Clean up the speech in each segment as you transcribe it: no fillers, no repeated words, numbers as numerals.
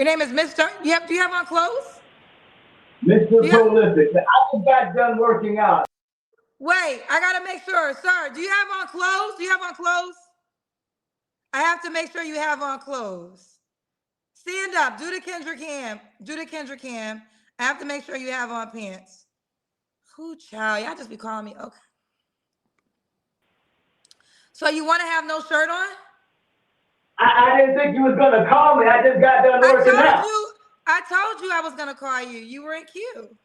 Your name is Mr. Do you have on clothes? Do Mr. you have, Prolific. I just got done working out. wait, I gotta make sure, sir. Do you have on clothes? Do you have on clothes? I have to make sure you have on clothes. Stand up. Do the Kendra Cam. Do the Kendra Cam. I have to make sure you have on pants. Who child? Y'all just be calling me. Okay. So you want to have no shirt on? I didn't think you was gonna call me. I just got done I working told out. you. I told you I was gonna call you. You were in queue.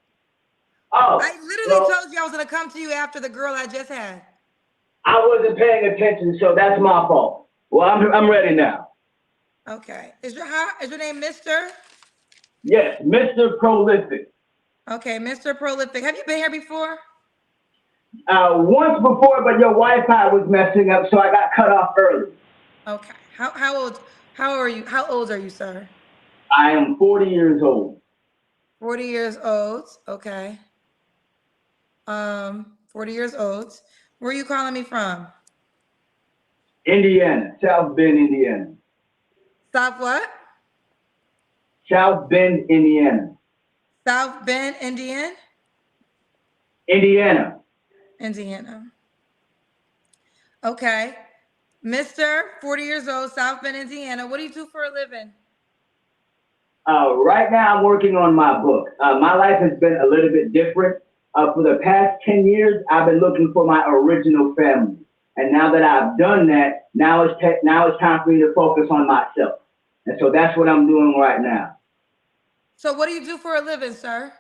I Oh, literally well, told you I was gonna come to you after the girl I just had. I wasn't paying attention, so that's my fault. Well, I'm ready now. Okay. Is your name Mr.? Yes, Mr. Prolific. Okay, Mr. Prolific. Have you been here before? Once before, but your Wi-Fi was messing up, so I got cut off early. Okay. How old? How are you? How old are you, sir? I am 40 years old. 40 years old. Okay. 40 years old. Where are you calling me from? Indiana, South Bend, Indiana. South what? South Bend, Indiana. South Bend, Indiana? Indiana. Indiana. Okay. Mr. 40 years old, South Bend, Indiana. What do you do for a living? Right now, I'm working on my book. My life has been a little bit different. For the past 10 years, I've been looking for my original family. And now that I've done that, now it's time for me to focus on myself. And so that's what I'm doing right now. So what do you do for a living, sir?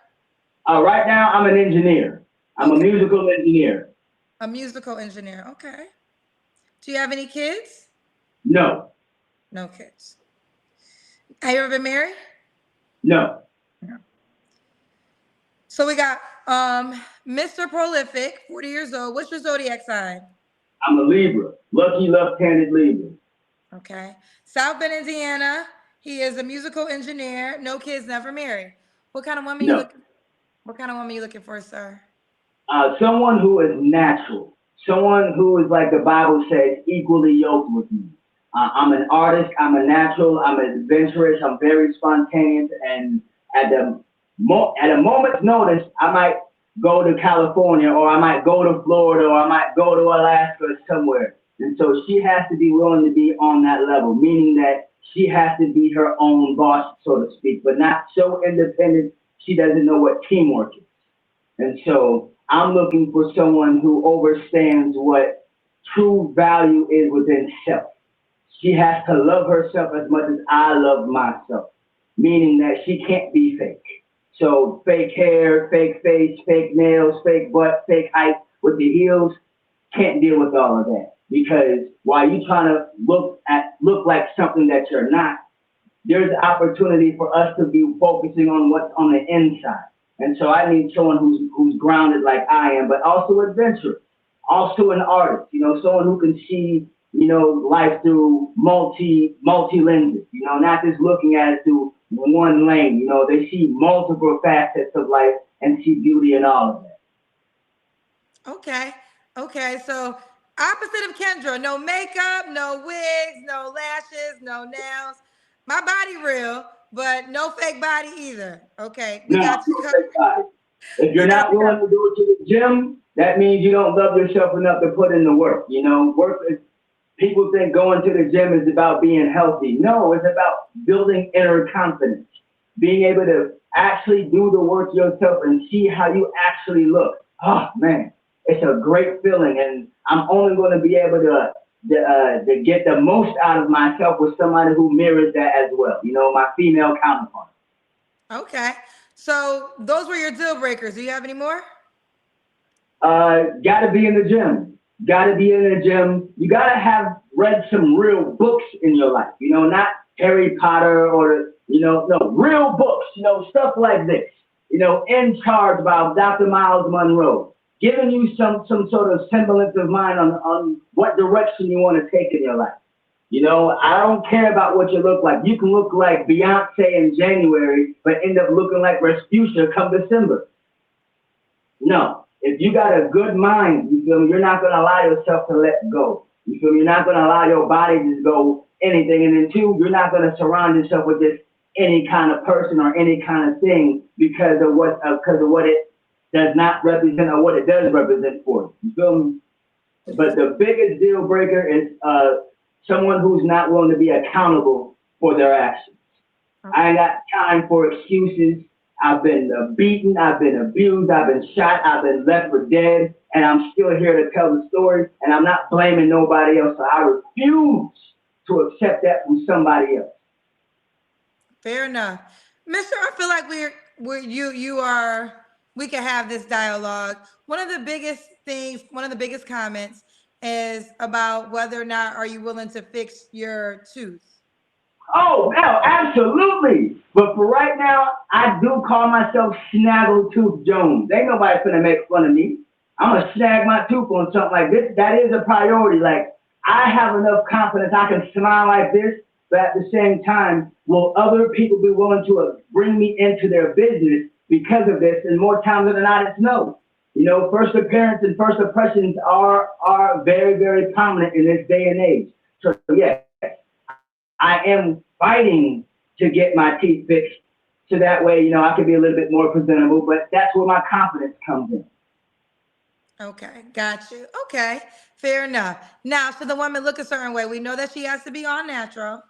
Right now, I'm an engineer. I'm a Okay. musical engineer. A musical engineer. Okay. Do you have any kids? No, No kids. Have you ever been married? no. No. So we got Mr. Prolific, 40 years old. What's your zodiac sign? I'm a Libra. Lucky left-handed Libra. Okay. South Bend, Indiana. He is a musical engineer. No kids, never married. What kind of woman you No. looking? What kind of woman you looking for, sir? Someone who is natural, someone who is, like the Bible says, equally yoked with me. I'm an artist, I'm a natural, I'm adventurous, I'm very spontaneous, and at at a moment's notice, I might go to California, or I might go to Florida, or I might go to Alaska or somewhere. And so she has to be willing to be on that level, meaning that she has to be her own boss, so to speak, but not so independent she doesn't know what teamwork is. And so I'm looking for someone who understands what true value is within self. She has to love herself as much as I love myself, meaning that she can't be fake. So fake hair, fake face, fake nails, fake butt, fake height with the heels, can't deal with all of that. Because while you trying to look like something that you're not, there's opportunity for us to be focusing on what's on the inside. And so I need someone who's grounded like I am, but also adventurous, also an artist, someone who can see, life through multi lenses, not just looking at it through one lane. They see multiple facets of life and see beauty in all of that. Okay. Okay. So opposite of Kendra, no makeup, no wigs, no lashes, no nails. My body real, but no fake body either. Okay. We No, got you no covered. fake body. If you're We got not you willing covered. to go to the gym, that means you don't love yourself enough to put in the work. Work is, people think going to the gym is about being healthy. No, it's about building inner confidence, being able to actually do the work yourself and see how you actually look. Oh man, it's a great feeling, and I'm only going to be able to get the most out of myself with somebody who mirrors that as well. My female counterpart. Okay. So those were your deal breakers. Do you have any more? Got to be in the gym. Got to be in the gym. You got to have read some real books in your life. Not Harry Potter or no real books. Stuff like this. In Charge by Dr. Miles Monroe, giving you some sort of semblance of mind on what direction you want to take in your life. I don't care about what you look like. You can look like Beyonce in January, but end up looking like Rasputia come December. No. If you got a good mind, you feel me, you're not going to allow yourself to let go. You feel me? You're not going to allow your body to go anything. And then two, you're not going to surround yourself with just any kind of person or any kind of thing because of what it does not represent or what it does represent for you. You feel me? But the biggest deal breaker is someone who's not willing to be accountable for their actions. I ain't got time for excuses. I've been beaten, I've been abused, I've been shot, I've been left for dead, and I'm still here to tell the story, and I'm not blaming nobody else, so I refuse to accept that from somebody else. Fair enough. Mister, I feel like we can have this dialogue. One of the biggest comments is about whether or not are you willing to fix your tooth. Oh, no, absolutely. But for right now, I do call myself Snaggletooth Jones. Ain't nobody finna make fun of me. I'm gonna snag my tooth on something like this. That is a priority. Like, I have enough confidence I can smile like this, but at the same time, will other people be willing to bring me into their business because of this? And more times than not, it's no. You know, first appearance and first impressions are very, very prominent in this day and age. So, yeah. I am fighting to get my teeth fixed so that way, you know, I can be a little bit more presentable, but that's where my confidence comes in. Okay, got you. Okay, fair enough. Now, should the woman look a certain way? We know that she has to be all natural.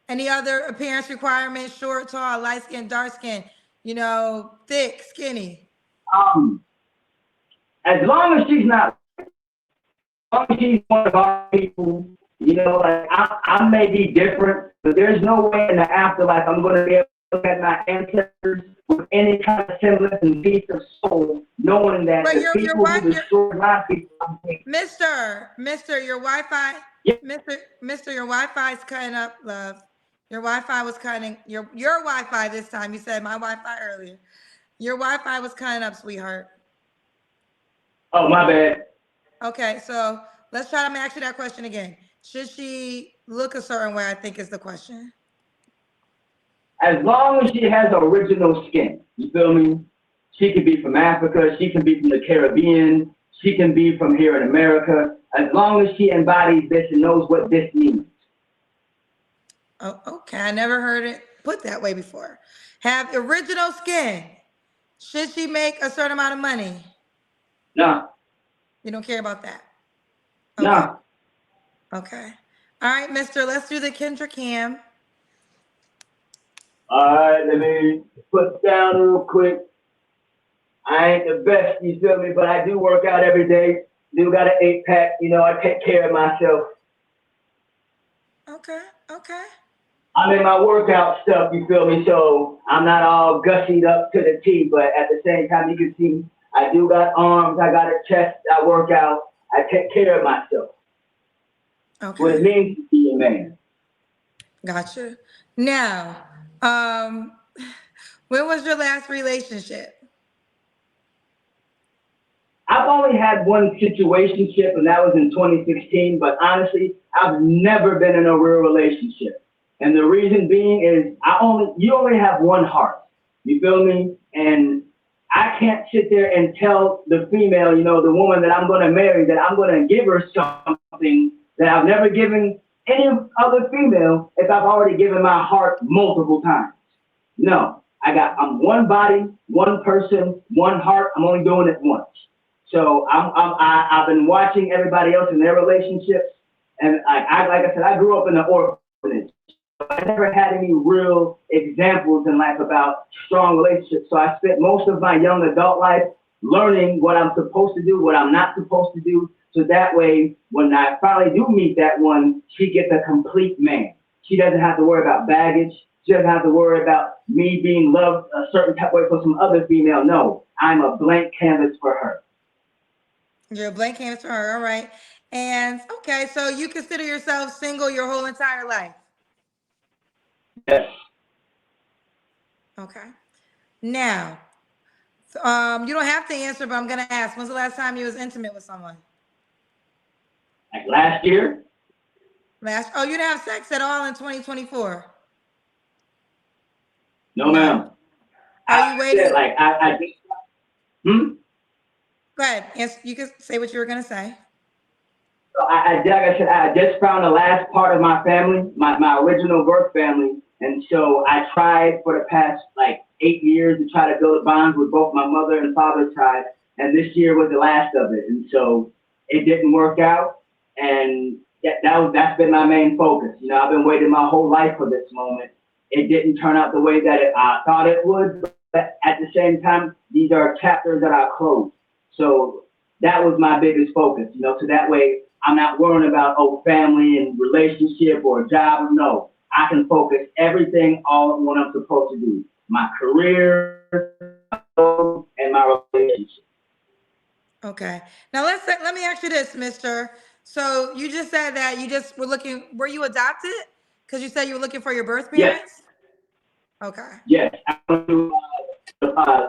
Any other appearance requirements? Short, tall, light skin, dark skin, you know, thick, skinny? As long as she's not, as long as she's one of our people, you know, like I may be different, but there's no way in the afterlife I'm going to be able to look at my ancestors with any kind of semblance and peace of soul, knowing that but the people who destroyed my people. Mister, your Wi-Fi, Yep. Mister, your Wi-Fi is cutting up, love. Your Wi-Fi was cutting, your Wi-Fi this time. You said my Wi-Fi earlier. Your Wi-Fi was cutting up, sweetheart. Oh, my bad. Okay, so let's try to ask you that question again. Should she look a certain way, I think is the question. As long as she has original skin, you feel me? She can be from Africa, she can be from the Caribbean, she can be from here in America, as long as she embodies this and knows what this means. Oh, okay. I never heard it put that way before. Have original skin. Should she make a certain amount of money? No. You don't care about that? Okay. No. Okay. All right, mister, let's do the Kendra Cam. All right, let me put down real quick. I ain't the best, you feel me, but I do work out every day. Do got an 8-pack, you know, I take care of myself. Okay, okay. I'm in my workout stuff, you feel me? So I'm not all gussied up to the T, but at the same time, you can see I do got arms, I got a chest, I work out, I take care of myself. Okay. What it means to be a man. Gotcha. Now, when was your last relationship? I've only had one situationship, and that was in 2016, but honestly, I've never been in a real relationship. And the reason being is you only have one heart. You feel me? And I can't sit there and tell the female, you know, the woman that I'm going to marry, that I'm going to give her something that I've never given any other female if I've already given my heart multiple times. No, I'm one body, one person, one heart. I'm only doing it once. So I've been watching everybody else in their relationships, and like I said, I grew up in an orphanage. I never had any real examples in life about strong relationships. So I spent most of my young adult life learning what I'm supposed to do, what I'm not supposed to do. So that way, when I finally do meet that one, she gets a complete man. She doesn't have to worry about baggage. She doesn't have to worry about me being loved a certain type of way for some other female. No, I'm a blank canvas for her. You're a blank canvas for her, all right. And okay, so you consider yourself single your whole entire life? Yes. Okay. Now, you don't have to answer, but I'm gonna ask. When's the last time you was intimate with someone? Like last year? Oh, you didn't have sex at all in 2024? No, ma'am. Are you waiting? I just. Go ahead. Yes, you can say what you were gonna say. So like I said, I just found the last part of my family, my original birth family. And so I tried for the past like 8 years to try to build bonds with both my mother and father's side. And this year was the last of it. And so it didn't work out. And that's been my main focus. You know, I've been waiting my whole life for this moment. It didn't turn out the way that I thought it would. But at the same time, these are chapters that I closed. So that was my biggest focus, you know, so that way I'm not worrying about, oh, family and relationship or job. No, I can focus everything all on what I'm supposed to do. My career and my relationship. Okay. Now let me ask you this, Mister. So you just said that you just were you adopted? Because you said you were looking for your birth parents? Yes. Okay. Yes. I went to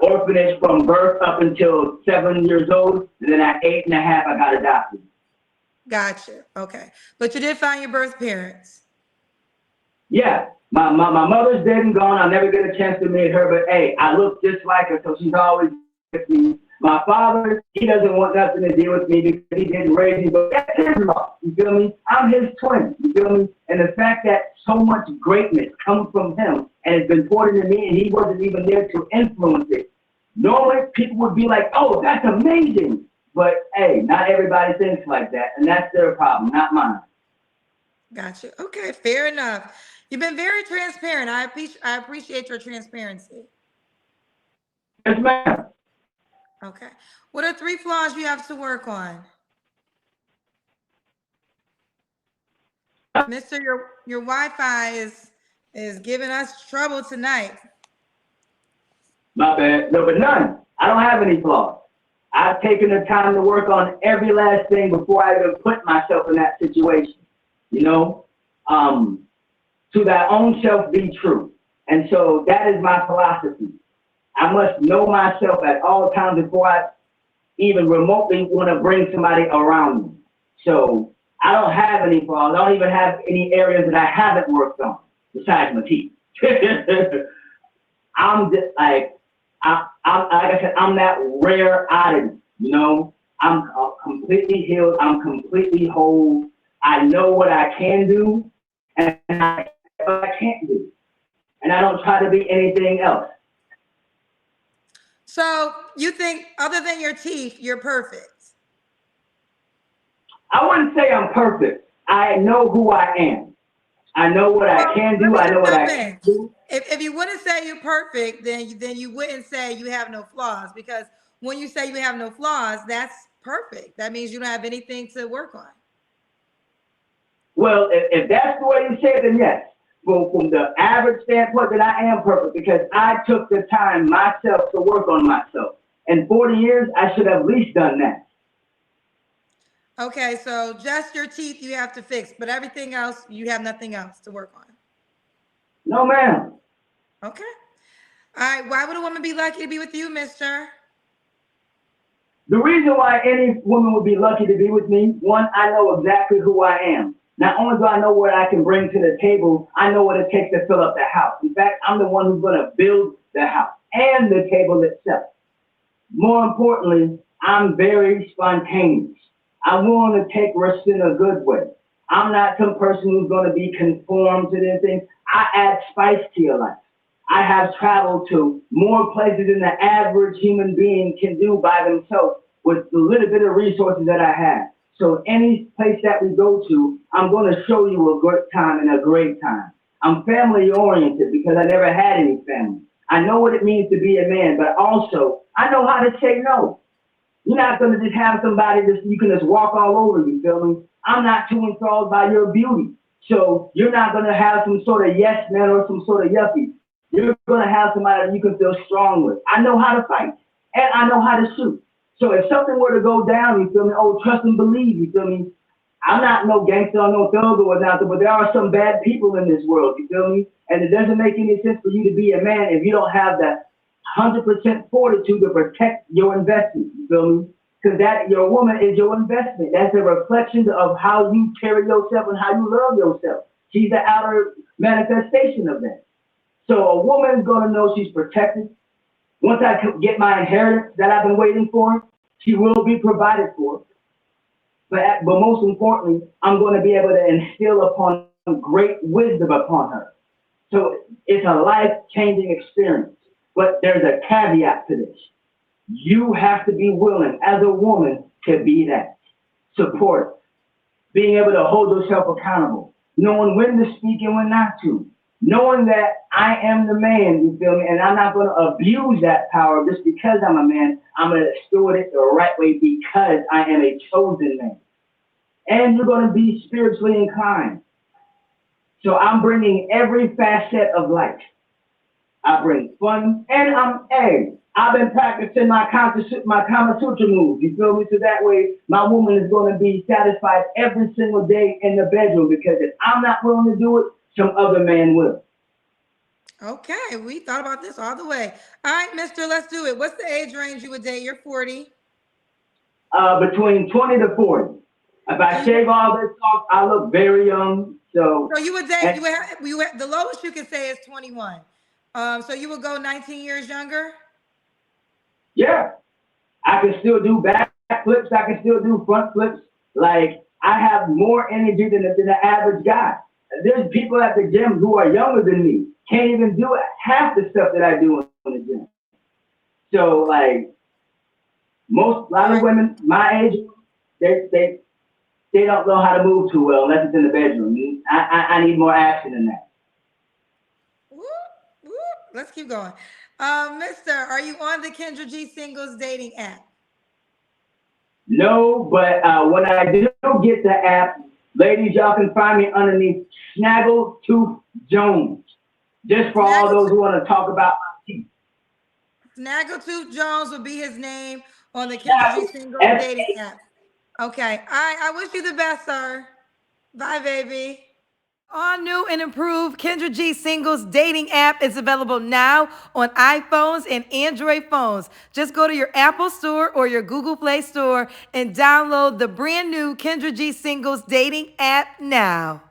orphanage from birth up until 7 years old. And then at 8 and a half, I got adopted. Gotcha. Okay. But you did find your birth parents. Yeah. My mother's dead and gone. I'll never get a chance to meet her, but hey, I look just like her, so she's always with me. My father, he doesn't want nothing to do with me because he didn't raise me, but that's his loss. You feel me? I'm his twin. You feel me? And the fact that so much greatness comes from him and it's been poured into me and he wasn't even there to influence it. Normally, people would be like, oh, that's amazing. But hey, not everybody thinks like that, and that's their problem, not mine. Gotcha. Okay, fair enough. You've been very transparent. I appreciate your transparency. Yes, ma'am. Okay. What are 3 flaws you have to work on? Mister, your Wi-Fi is giving us trouble tonight. My bad. No, but none. I don't have any flaws. I've taken the time to work on every last thing before I even put myself in that situation. You know, to thy own self be true. And so that is my philosophy. I must know myself at all times before I even remotely want to bring somebody around me. So I don't have any flaws. I don't even have any areas that I haven't worked on besides my teeth. I'm just like I said, I'm that rare oddity, you know. I'm completely healed. I'm completely whole. I know what I can do and what I can't do. And I don't try to be anything else. So you think other than your teeth, you're perfect? I wouldn't say I'm perfect. I know who I am. I know what I can do. I know what I can't do. If you wouldn't say you're perfect, then you wouldn't say you have no flaws, because when you say you have no flaws, that's perfect. That means you don't have anything to work on. Well, if that's the way you say it, then yes. Well, from the average standpoint, that I am perfect because I took the time myself to work on myself. In 40 years, I should have at least done that. Okay, so just your teeth you have to fix, but everything else, you have nothing else to work on. No, ma'am. Okay. All right, why would a woman be lucky to be with you, mister? The reason why any woman would be lucky to be with me, one, I know exactly who I am. Not only do I know what I can bring to the table, I know what it takes to fill up the house. In fact, I'm the one who's going to build the house and the table itself. More importantly, I'm very spontaneous. I'm willing to take risks in a good way. I'm not some person who's going to be conformed to this thing. I add spice to your life. I have traveled to more places than the average human being can do by themselves with the little bit of resources that I have. So any place that we go to, I'm going to show you a good time and a great time. I'm family oriented because I never had any family. I know what it means to be a man, but also I know how to say no. You're not going to just have somebody that you can just walk all over, you feel me? I'm not too enthralled by your beauty. So you're not going to have some sort of yes man or some sort of yuppie. You're going to have somebody that you can feel strong with. I know how to fight and I know how to shoot. So if something were to go down, you feel me? Oh, trust and believe, you feel me? I'm not no gangster or no thug or nothing, but there are some bad people in this world, you feel me? And it doesn't make any sense for you to be a man if you don't have that 100% fortitude to protect your investment, you feel me? Because that your woman is your investment. That's a reflection of how you carry yourself and how you love yourself. She's the outer manifestation of that. So a woman's going to know she's protected. Once I get my inheritance that I've been waiting for, she will be provided for. but most importantly, I'm going to be able to instill upon great wisdom upon her. So it's a life-changing experience. But there's a caveat to this. You have to be willing as a woman to be that support, being able to hold yourself accountable, knowing when to speak and when not to, knowing that I am the man, you feel me, and I'm not going to abuse that power just because I'm a man. I'm going to steward it the right way because I am a chosen man. And you're going to be spiritually inclined. So I'm bringing every facet of life. I bring fun, and I've been practicing my Kama Sutra moves. You feel me? So that way, my woman is going to be satisfied every single day in the bedroom. Because if I'm not willing to do it, some other man will. Okay, we thought about this all the way. All right, Mister, let's do it. What's the age range you would date? You're 40. Between 20 to 40. If I shave all this off, I look very young. So you would date. You would the lowest you can say is 21. So you would go 19 years younger. Yeah, I can still do back flips. I can still do front flips. Like I have more energy than the average guy. There's people at the gym who are younger than me, can't even do half the stuff that I do in the gym. So like a lot of women my age, they don't know how to move too well unless it's in the bedroom. I need more action than that. Woo, woo. Let's keep going. Mister, are you on the Kendra G Singles dating app? No, but when I do get the app, ladies, y'all can find me underneath Snaggletooth Jones. Just for all those who want to talk about my teeth. Snaggletooth Jones will be his name on the Kendra G Singles dating app. Okay. All right. I wish you the best, sir. Bye, baby. All new and improved Kendra G Singles dating app is available now on iPhones and Android phones. Just go to your Apple Store or your Google Play Store and download the brand new Kendra G Singles dating app now.